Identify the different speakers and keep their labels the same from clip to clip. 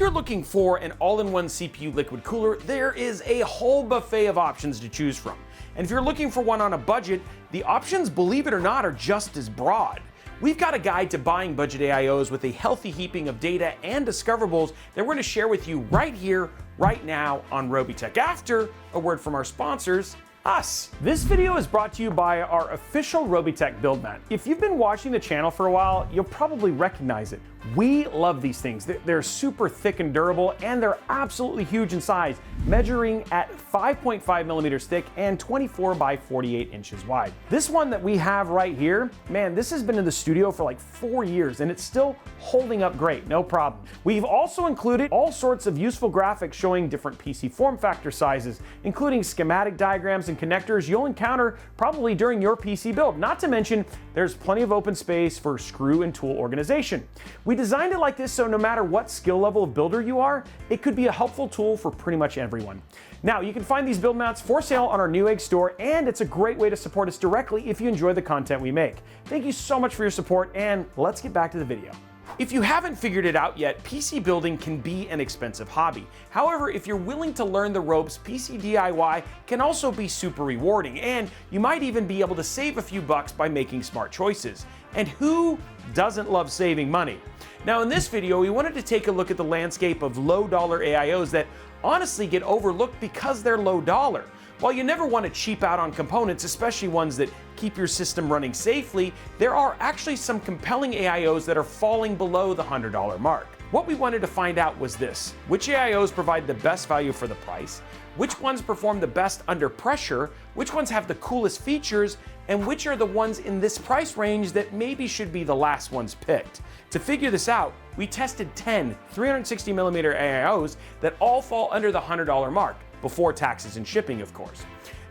Speaker 1: If you're looking for an all-in-one CPU liquid cooler, there is a whole buffet of options to choose from. And if you're looking for one on a budget, the options, believe it or not, are just as broad. We've got a guide to buying budget AIOs with a healthy heaping of data and discoverables that we're going to share with you right here, right now on Robeytech. After a word from our sponsors, us. This video is brought to you by our official Robeytech build mat. If you've been watching the channel for a while, you'll probably recognize it. We love these things. They're super thick and durable, and they're absolutely huge in size, measuring at 5.5 millimeters thick and 24 by 48 inches wide. This one that we have right here, man, this has been in the studio for like 4 years, and it's still holding up great, no problem. We've also included all sorts of useful graphics showing different PC form factor sizes, including schematic diagrams and connectors you'll encounter probably during your PC build. Not to mention, there's plenty of open space for screw and tool organization. We designed it like this so no matter what skill level of builder you are, it could be a helpful tool for pretty much everyone. Now, you can find these build mats for sale on our Newegg store, and it's a great way to support us directly if you enjoy the content we make. Thank you so much for your support, and let's get back to the video. If you haven't figured it out yet, PC building can be an expensive hobby. However, if you're willing to learn the ropes, PC DIY can also be super rewarding, and you might even be able to save a few bucks by making smart choices. And who doesn't love saving money? Now, in this video, we wanted to take a look at the landscape of low-dollar AIOs that honestly get overlooked because they're low dollar. While you never want to cheap out on components, especially ones that keep your system running safely, there are actually some compelling AIOs that are falling below the $100 mark. What we wanted to find out was this: which AIOs provide the best value for the price, which ones perform the best under pressure, which ones have the coolest features, and which are the ones in this price range that maybe should be the last ones picked. To figure this out, we tested 10 360mm AIOs that all fall under the $100 mark, before taxes and shipping, of course.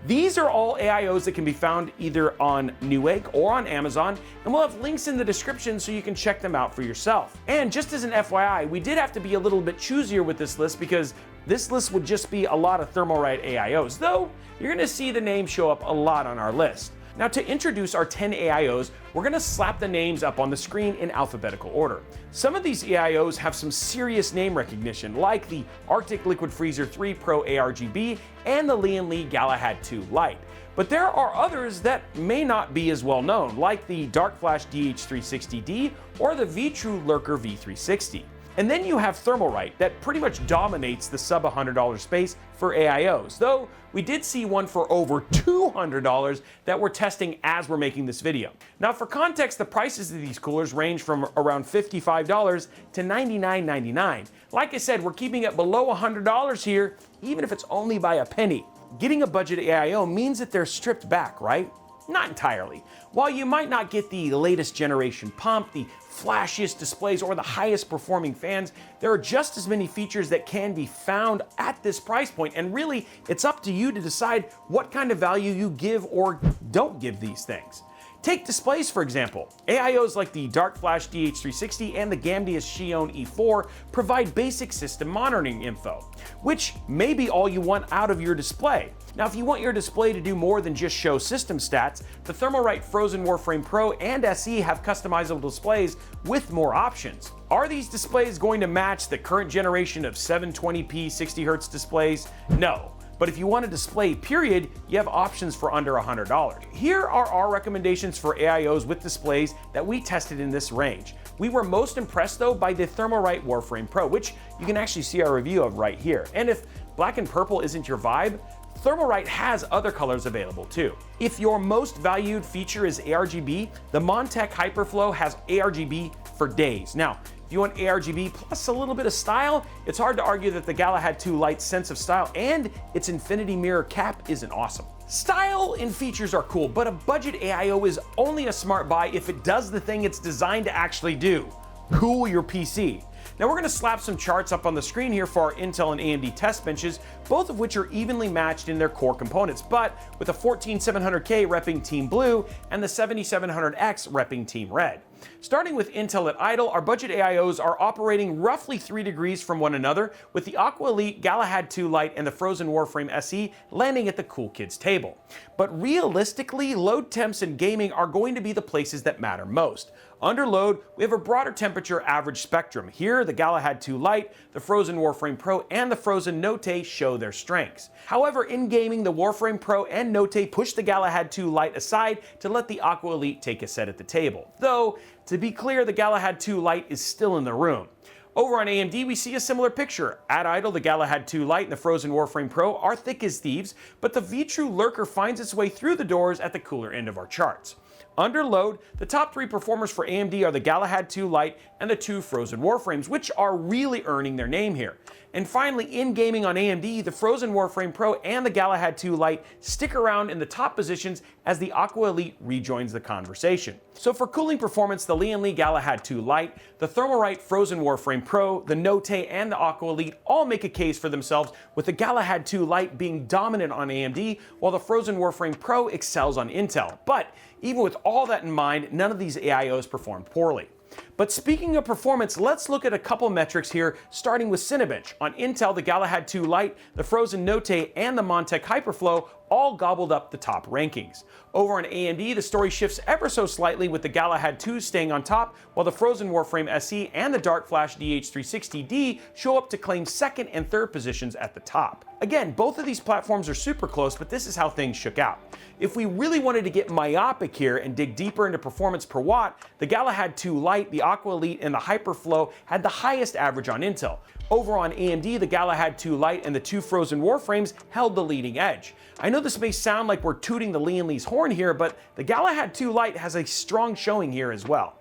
Speaker 1: These are all AIOs that can be found either on Newegg or on Amazon, and we'll have links in the description so you can check them out for yourself. And just as an FYI, we did have to be a little bit choosier with this list because this list would just be a lot of Thermalright AIOs, though you're gonna see the name show up a lot on our list. Now, to introduce our 10 AIOs, we're gonna slap the names up on the screen in alphabetical order. Some of these AIOs have some serious name recognition, like the Arctic Liquid Freezer 3 Pro ARGB and the Lian Li Galahad 2 Lite. But there are others that may not be as well known, like the Dark Flash DH360D or the VTrue Lurker V360. And then you have Thermalright that pretty much dominates the sub $100 space for AIOs, though we did see one for over $200 that we're testing as we're making this video. Now, for context, the prices of these coolers range from around $55 to $99.99. Like I said, we're keeping it below $100 here, even if it's only by a penny. Getting a budget AIO means that they're stripped back, right? Not entirely. While you might not get the latest generation pump, the flashiest displays, or the highest performing fans, there are just as many features that can be found at this price point, and really, it's up to you to decide what kind of value you give or don't give these things. Take displays, for example. AIOs like the Dark Flash DH360 and the Gamdius Xion E4 provide basic system monitoring info, which may be all you want out of your display. Now, if you want your display to do more than just show system stats, the Thermalright Frozen Warframe Pro and SE have customizable displays with more options. Are these displays going to match the current generation of 720p 60Hz displays? No. But if you want a display, period, you have options for under $100. Here are our recommendations for AIOs with displays that we tested in this range. We were most impressed, though, by the Thermalright Warframe Pro, which you can actually see our review of right here. And if black and purple isn't your vibe, Thermalright has other colors available too. If your most valued feature is ARGB, the Montech HyperFlow has ARGB for days. Now, if you want ARGB plus a little bit of style, it's hard to argue that the Galahad 2 Lite's sense of style and its infinity mirror cap isn't awesome. Style and features are cool, but a budget AIO is only a smart buy if it does the thing it's designed to actually do: cool your PC. Now, we're gonna slap some charts up on the screen here for our Intel and AMD test benches, both of which are evenly matched in their core components, but with a 14700K repping Team Blue and the 7700X repping Team Red. Starting with Intel at idle, our budget AIOs are operating roughly 3 degrees from one another, with the Aqua Elite, Galahad 2 Lite, and the Frozen Warframe SE landing at the cool kids table. But realistically, load temps in gaming are going to be the places that matter most. Under load, we have a broader temperature average spectrum. Here, the Galahad 2 Lite, the Frozen Warframe Pro, and the Frozen Note show their strengths. However, in gaming, the Warframe Pro and Note push the Galahad 2 Lite aside to let the Aqua Elite take a set at the table. Though, to be clear, the Galahad 2 Lite is still in the room. Over on AMD, we see a similar picture. At idle, the Galahad 2 Lite and the Frozen Warframe Pro are thick as thieves, but the V-True Lurker finds its way through the doors at the cooler end of our charts. Under load, the top 3 performers for AMD are the Galahad 2 Lite and the 2 Frozen Warframes, which are really earning their name here. And finally, in gaming on AMD, the Frozen Warframe Pro and the Galahad 2 Lite stick around in the top positions as the Aqua Elite rejoins the conversation. So for cooling performance, the Lian Li Galahad 2 Lite, the Thermalright Frozen Warframe Pro, the Note, and the Aqua Elite all make a case for themselves, with the Galahad 2 Lite being dominant on AMD, while the Frozen Warframe Pro excels on Intel. But even with all that in mind, none of these AIOs performed poorly. But speaking of performance, let's look at a couple metrics here, starting with Cinebench. On Intel, the Galahad 2 Lite, the Frozen Note, and the Montech Hyperflow all gobbled up the top rankings. Over on AMD, the story shifts ever so slightly, with the Galahad 2 staying on top, while the Frozen Warframe SE and the Dark Flash DH360D show up to claim second and third positions at the top. Again, both of these platforms are super close, but this is how things shook out. If we really wanted to get myopic here and dig deeper into performance per watt, the Galahad 2 Lite, the Aqua Elite, and the Hyperflow had the highest average on Intel. Over on AMD, the Galahad 2 Lite and the 2 Frozen Warframes held the leading edge. I know this may sound like we're tooting the Lian Li's horn here, but the Galahad 2 Lite has a strong showing here as well.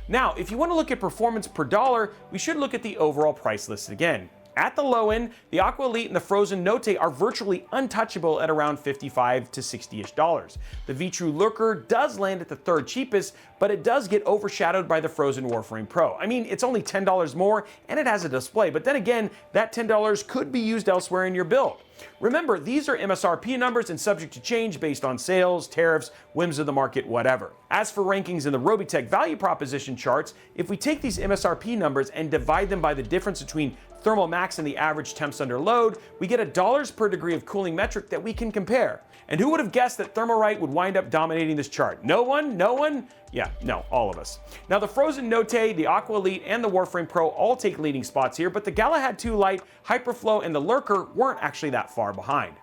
Speaker 1: Now, if you want to look at performance per dollar, we should look at the overall price list again. At the low end, the Aqua Elite and the Frozen Note are virtually untouchable at around $55 to $60-ish. The V-True Lurker does land at the third cheapest, but it does get overshadowed by the Frozen Warframe Pro. I mean, it's only $10 more and it has a display, but then again, that $10 could be used elsewhere in your build. Remember, these are MSRP numbers and subject to change based on sales, tariffs, whims of the market, whatever. As for rankings in the Robeytech value proposition charts, if we take these MSRP numbers and divide them by the difference between thermal max and the average temps under load, we get a dollars per degree of cooling metric that we can compare. And who would have guessed that Thermalright would wind up dominating this chart? No one? No one? Yeah, no, all of us. Now the Frozen Note, the Aqua Elite, and the Warframe Pro all take leading spots here, but the Galahad 2 Lite, Hyperflow, and the Lurker weren't actually that far behind.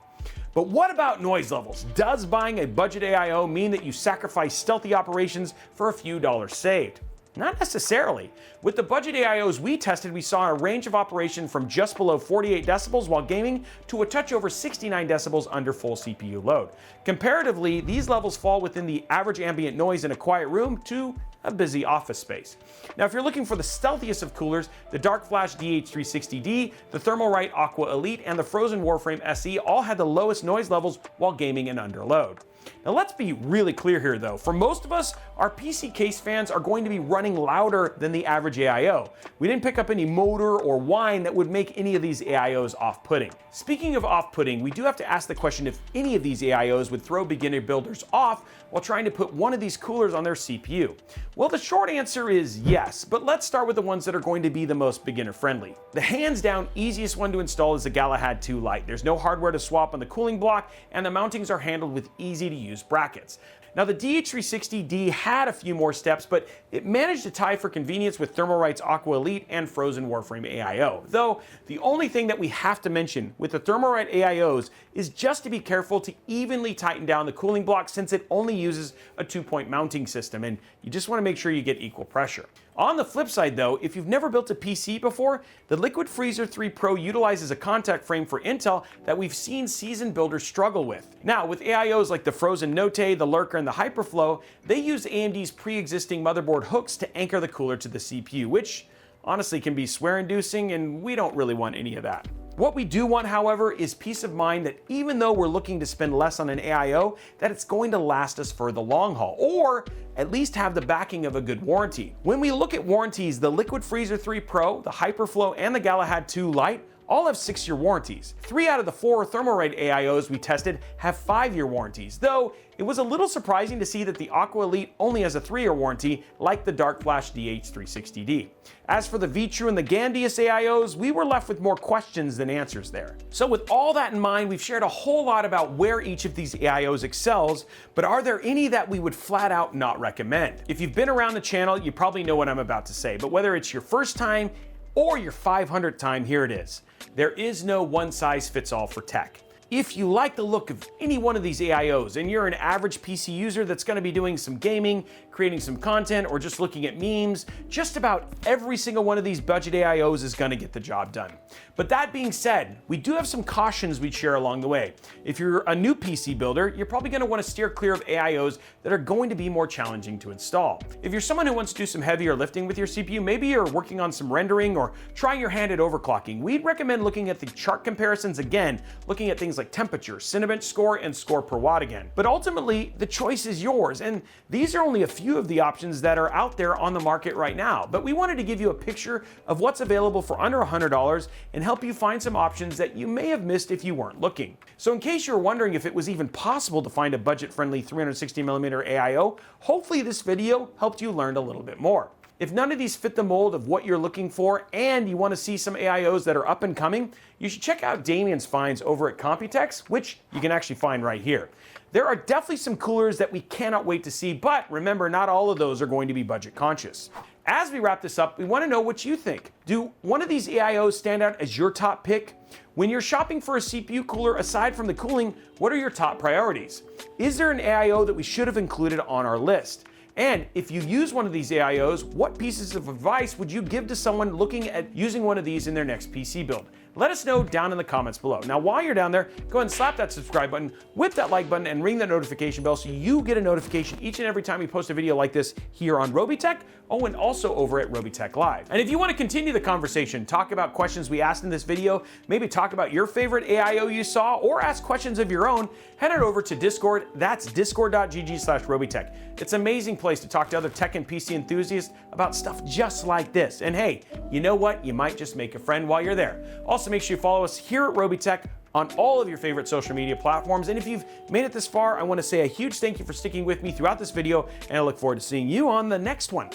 Speaker 1: But what about noise levels? Does buying a budget AIO mean that you sacrifice stealthy operations for a few dollars saved? Not necessarily. With the budget AIOs we tested, we saw a range of operation from just below 48 decibels while gaming to a touch over 69 decibels under full CPU load. Comparatively, these levels fall within the average ambient noise in a quiet room to a busy office space. Now, if you're looking for the stealthiest of coolers, the Dark Flash DH360D, the Thermalright Aqua Elite, and the Frozen Warframe SE all had the lowest noise levels while gaming and under load. Now let's be really clear here though. For most of us, our PC case fans are going to be running louder than the average AIO. We didn't pick up any motor or whine that would make any of these AIOs off-putting. Speaking of off-putting, we do have to ask the question if any of these AIOs would throw beginner builders off while trying to put one of these coolers on their CPU. Well, the short answer is yes, but let's start with the ones that are going to be the most beginner friendly. The hands down easiest one to install is the Galahad 2 Lite. There's no hardware to swap on the cooling block, and the mountings are handled with easy to use brackets. Now the DH360D had a few more steps, but it managed to tie for convenience with Thermalright's Aqua Elite and Frozen Warframe AIO. Though, the only thing that we have to mention with the Thermalright AIOs is just to be careful to evenly tighten down the cooling block, since it only uses a 2-point mounting system, and you just want to make sure you get equal pressure. On the flip side though, if you've never built a PC before, the Liquid Freezer 3 Pro utilizes a contact frame for Intel that we've seen seasoned builders struggle with. Now, with AIOs like the Frozen Note, the Lurker, and the Hyperflow, they use AMD's pre-existing motherboard hooks to anchor the cooler to the CPU, which honestly can be swear-inducing, and we don't really want any of that. What we do want, however, is peace of mind that even though we're looking to spend less on an AIO, that it's going to last us for the long haul, or at least have the backing of a good warranty. When we look at warranties, the Liquid Freezer 3 Pro, the Hyperflow, and the Galahad 2 Lite all have 6-year warranties. 3 out of the 4 Thermalright AIOs we tested have 5-year warranties, though it was a little surprising to see that the Aqua Elite only has a 3-year warranty like the Dark Flash DH360D. As for the VTrue and the Gandius AIOs, we were left with more questions than answers there. So with all that in mind, we've shared a whole lot about where each of these AIOs excels, but are there any that we would flat out not recommend? If you've been around the channel, you probably know what I'm about to say, but whether it's your first time or your 500th time, here it is. There is no one-size-fits-all for tech. If you like the look of any one of these AIOs and you're an average PC user that's going to be doing some gaming, creating some content, or just looking at memes, just about every single one of these budget AIOs is going to get the job done. But that being said, we do have some cautions we'd share along the way. If you're a new PC builder, you're probably going to want to steer clear of AIOs that are going to be more challenging to install. If you're someone who wants to do some heavier lifting with your CPU, maybe you're working on some rendering or trying your hand at overclocking, we'd recommend looking at the chart comparisons again, looking at things like temperature, Cinebench score, and score per watt again. But ultimately, the choice is yours, and these are only a few of the options that are out there on the market right now. But we wanted to give you a picture of what's available for under $100 and help you find some options that you may have missed if you weren't looking. So in case you're wondering if it was even possible to find a budget-friendly 360mm AIO, hopefully this video helped you learn a little bit more. If none of these fit the mold of what you're looking for and you want to see some AIOs that are up and coming, you should check out Damien's finds over at Computex, which you can actually find right here. There are definitely some coolers that we cannot wait to see, but remember, not all of those are going to be budget conscious. As we wrap this up, we want to know what you think. Do one of these AIOs stand out as your top pick? When you're shopping for a CPU cooler, aside from the cooling, what are your top priorities? Is there an AIO that we should have included on our list? And if you use one of these AIOs, what pieces of advice would you give to someone looking at using one of these in their next PC build? Let us know down in the comments below. Now, while you're down there, go ahead and slap that subscribe button, whip that like button, and ring that notification bell so you get a notification each and every time we post a video like this here on Robeytech, and also over at Robeytech Live. And if you want to continue the conversation, talk about questions we asked in this video, maybe talk about your favorite AIO you saw, or ask questions of your own, head on over to Discord. That's discord.gg/Robeytech. It's an amazing place to talk to other tech and PC enthusiasts about stuff just like this. And hey, you know what? You might just make a friend while you're there. Also, make sure you follow us here at Robeytech on all of your favorite social media platforms. And if you've made it this far, I want to say a huge thank you for sticking with me throughout this video, and I look forward to seeing you on the next one.